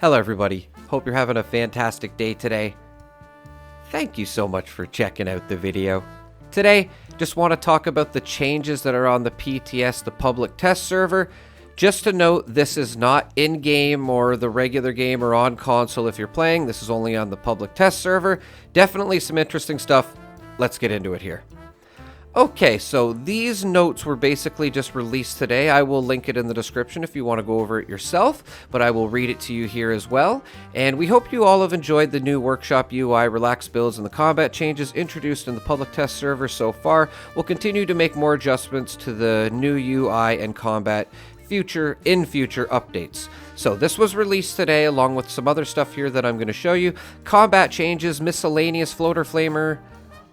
Hello everybody, hope you're having a fantastic day today. Thank you so much for checking out the video. Today, just want to talk about the changes that are on the PTS, the public test server. Just to note, this is not in-game or the regular game or on console if you're playing. This is only on the public test server. Definitely some interesting stuff. Let's get into it here. Okay, so these notes were basically just released today. I will link it in the description if you want to go over it yourself, but I will read it to you here as well. And we hope you all have enjoyed the new workshop UI, relaxed builds, and the combat changes introduced in the public test server so far. We'll continue to make more adjustments to the new UI and combat future updates. So this was released today along with some other stuff here that I'm going to show you. Combat changes, miscellaneous floater flamer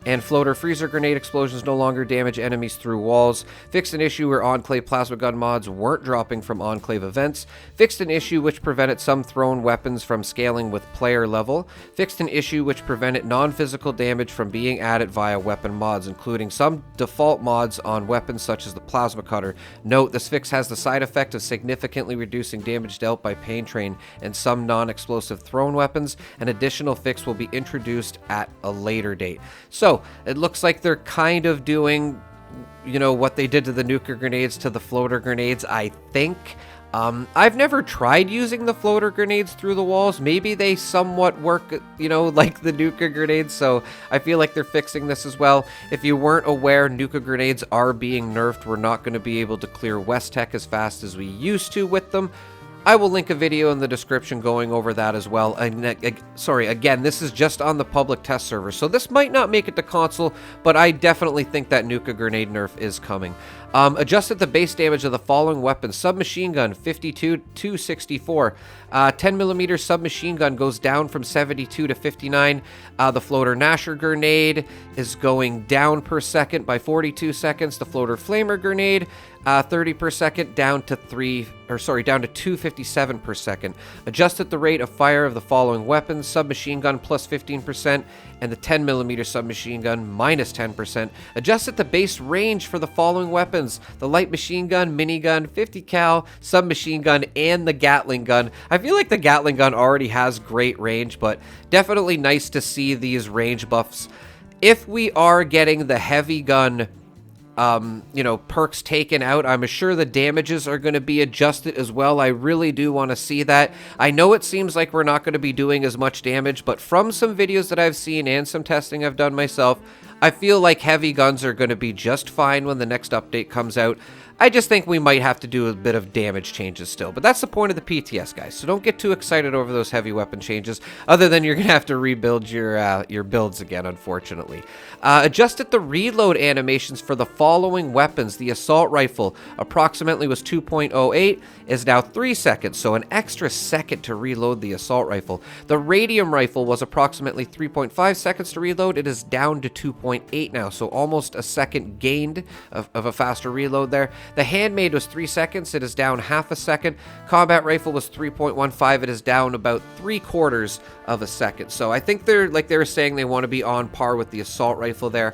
and floater freezer grenade explosions no longer damage enemies through walls. Fixed an issue where Enclave plasma gun mods weren't dropping from Enclave events. Fixed an issue which prevented some thrown weapons from scaling with player level. Fixed an issue which prevented non-physical damage from being added via weapon mods, including some default mods on weapons such as the plasma cutter. Note, this fix has the side effect of significantly reducing damage dealt by Pain Train and some non-explosive thrown weapons. An additional fix will be introduced at a later date. So, it looks like they're kind of doing, what they did to the nuker grenades to the floater grenades, I think. I've never tried using the floater grenades through the walls. Maybe they somewhat work, like the nuker grenades, so I feel like they're fixing this as well. If you weren't aware, nuker grenades are being nerfed. We're not going to be able to clear West Tech as fast as we used to with them. I will link a video in the description going over that as well. Again, this is just on the public test server, so this might not make it to console, but I definitely think that nuka grenade nerf is coming. Adjusted the base damage of the following weapons. Submachine gun, 52 to 64. 10mm submachine gun goes down from 72 to 59. The floater Nasher grenade is going down per second by 42 seconds. The floater flamer grenade, 30 per second, down to 257 per second. Adjusted the rate of fire of the following weapons. Submachine gun plus 15%, and the 10mm submachine gun minus 10%. Adjusted the base range for the following weapons. The light machine gun, minigun, 50 cal, submachine gun, and the Gatling gun. I feel like the Gatling gun already has great range, but definitely nice to see these range buffs. If we are getting the heavy gun perks taken out, I'm sure the damages are going to be adjusted as well. I really do want to see that. I know it seems like we're not going to be doing as much damage, but from some videos that I've seen and some testing I've done myself, I feel like heavy guns are going to be just fine when the next update comes out. I just think we might have to do a bit of damage changes still, but that's the point of the PTS, guys. So don't get too excited over those heavy weapon changes, other than you're going to have to rebuild your builds again, unfortunately. Adjusted the reload animations for the following weapons. The assault rifle approximately was 2.08, is now 3 seconds, so an extra second to reload the assault rifle. The radium rifle was approximately 3.5 seconds to reload. It is down to 2.8 now, so almost a second gained of a faster reload there. The handmade was 3 seconds. It is down half a second. Combat rifle was 3.15. It is down about 3/4 of a second. So I think they were saying they want to be on par with the assault rifle there.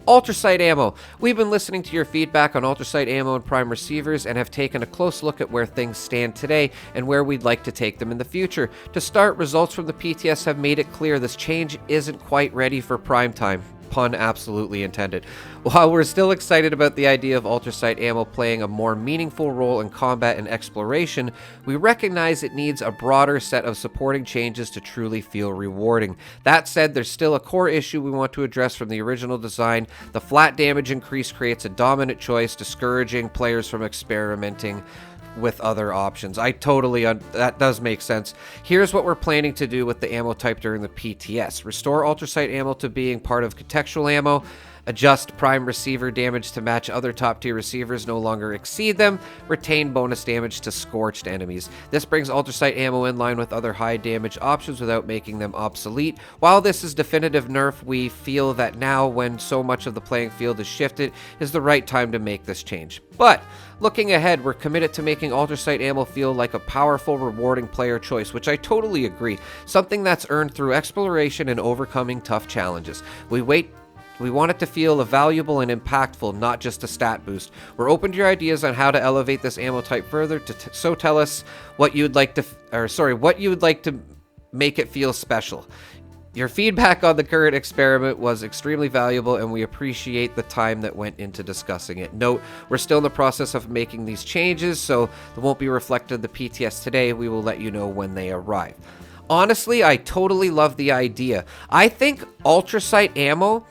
Ultrasight ammo. We've been listening to your feedback on ultrasight ammo and prime receivers and have taken a close look at where things stand today and where we'd like to take them in the future. To start, results from the PTS have made it clear this change isn't quite ready for prime time. Pun absolutely intended. While we're still excited about the idea of ultrasight ammo playing a more meaningful role in combat and exploration, we recognize it needs a broader set of supporting changes to truly feel rewarding. That said, there's still a core issue we want to address from the original design. The flat damage increase creates a dominant choice, discouraging players from experimenting with other options. That does make sense. Here's what we're planning to do with the ammo type during the PTS. Restore ultrasight ammo to being part of contextual ammo. Adjust prime receiver damage to match other top tier receivers, no longer exceed them. Retain bonus damage to scorched enemies. This brings ultrasight ammo in line with other high damage options without making them obsolete. While this is definitive nerf, we feel that now, when so much of the playing field is shifted, is the right time to make this change. But looking ahead, we're committed to making ultrasight ammo feel like a powerful, rewarding player choice, which I totally agree. Something that's earned through exploration and overcoming tough challenges. We wait We want it to feel valuable and impactful, not just a stat boost. We're open to your ideas on how to elevate this ammo type further, so tell us what you'd like to, what you would like to make it feel special. Your feedback on the current experiment was extremely valuable, and we appreciate the time that went into discussing it. Note, we're still in the process of making these changes, so they won't be reflected in the PTS today. We will let you know when they arrive. Honestly, I totally love the idea. I think Ultrasight ammo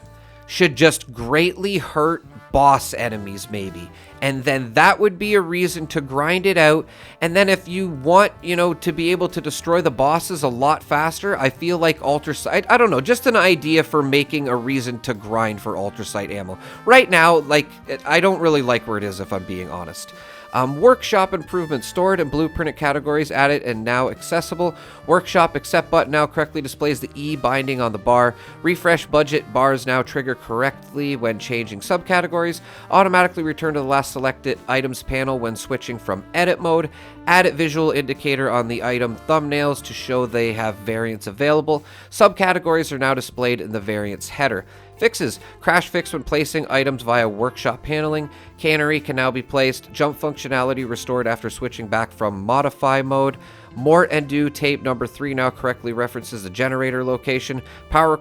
should just greatly hurt boss enemies, maybe. And then that would be a reason to grind it out. And then if you want, to be able to destroy the bosses a lot faster, I feel like Ultrasight, I don't know, just an idea for making a reason to grind for Ultrasight ammo. Right now, I don't really like where it is, if I'm being honest. Workshop improvements, stored and blueprinted categories added and now accessible. Workshop accept button now correctly displays the E binding on the bar. Refresh budget bars now trigger correctly when changing subcategories. Automatically return to the last selected items panel when switching from edit mode. Added visual indicator on the item thumbnails to show they have variants available. Subcategories are now displayed in the variants header. Fixes. Crash fix when placing items via workshop paneling. Cannery can now be placed. Jump functionality restored after switching back from modify mode. Mort and Do tape number 3 now correctly references the generator location. Power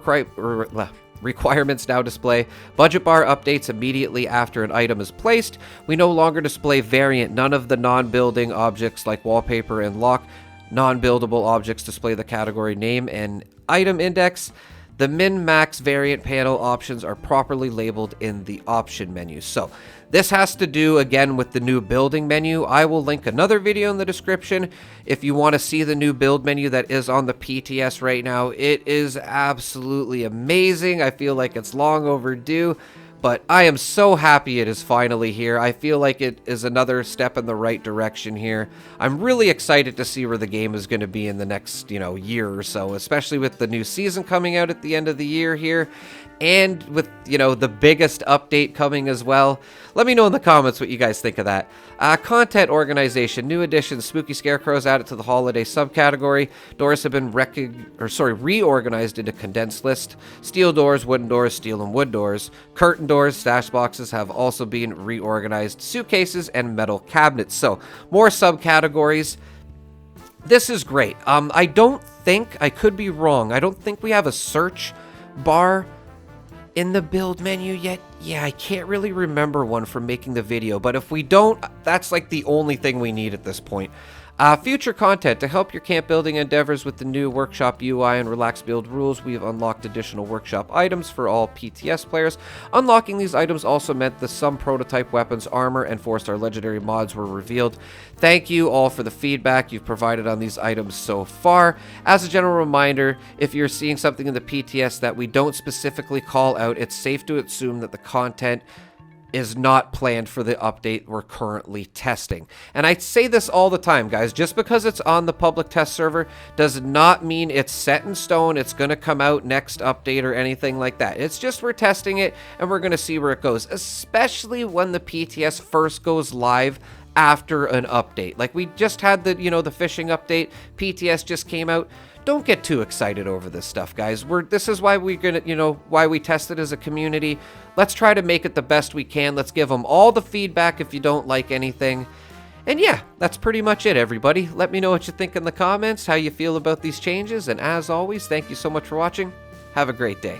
requirements now display. Budget bar updates immediately after an item is placed. We no longer display variant. None of the non-building objects like wallpaper and lock. Non-buildable objects display the category name and item index. The min-max variant panel options are properly labeled in the option menu. So this has to do again with the new building menu. I will link another video in the description if you want to see the new build menu that is on the PTS right now. It is absolutely amazing. I feel like it's long overdue, but I am so happy it is finally here. I feel like it is another step in the right direction here. I'm really excited to see where the game is going to be in the next, year or so, especially with the new season coming out at the end of the year here. And with, the biggest update coming as well. Let me know in the comments what you guys think of that. Content organization, new additions, Spooky Scarecrows added to the holiday subcategory. Doors have been reorganized into condensed list. Steel doors, wooden doors, steel and wood doors. Curtain doors, stash boxes have also been reorganized. Suitcases and metal cabinets. So, more subcategories. This is great. I don't think, I could be wrong, I don't think we have a search bar in the build menu yet. Yeah, I can't really remember one from making the video, but if we don't, that's like the only thing we need at this point. Future content. To help your camp building endeavors with the new workshop UI and relaxed build rules, we have unlocked additional workshop items for all PTS players. Unlocking these items also meant that some prototype weapons, armor, and 4-star legendary mods were revealed. Thank you all for the feedback you've provided on these items so far. As a general reminder, if you're seeing something in the PTS that we don't specifically call out, it's safe to assume that the content is not planned for the update we're currently testing. And I say this all the time, guys, just because it's on the public test server does not mean it's set in stone, it's going to come out next update or anything like that. It's just we're testing it and we're going to see where it goes, especially when the PTS first goes live after an update. Like we just had the, the fishing update, PTS just came out. Don't get too excited over this stuff, guys. This is why we're gonna, why we test it as a community. Let's try to make it the best we can. Let's give them all the feedback if you don't like anything. And yeah, that's pretty much it, everybody. Let me know what you think in the comments, how you feel about these changes. And as always, thank you so much for watching. Have a great day.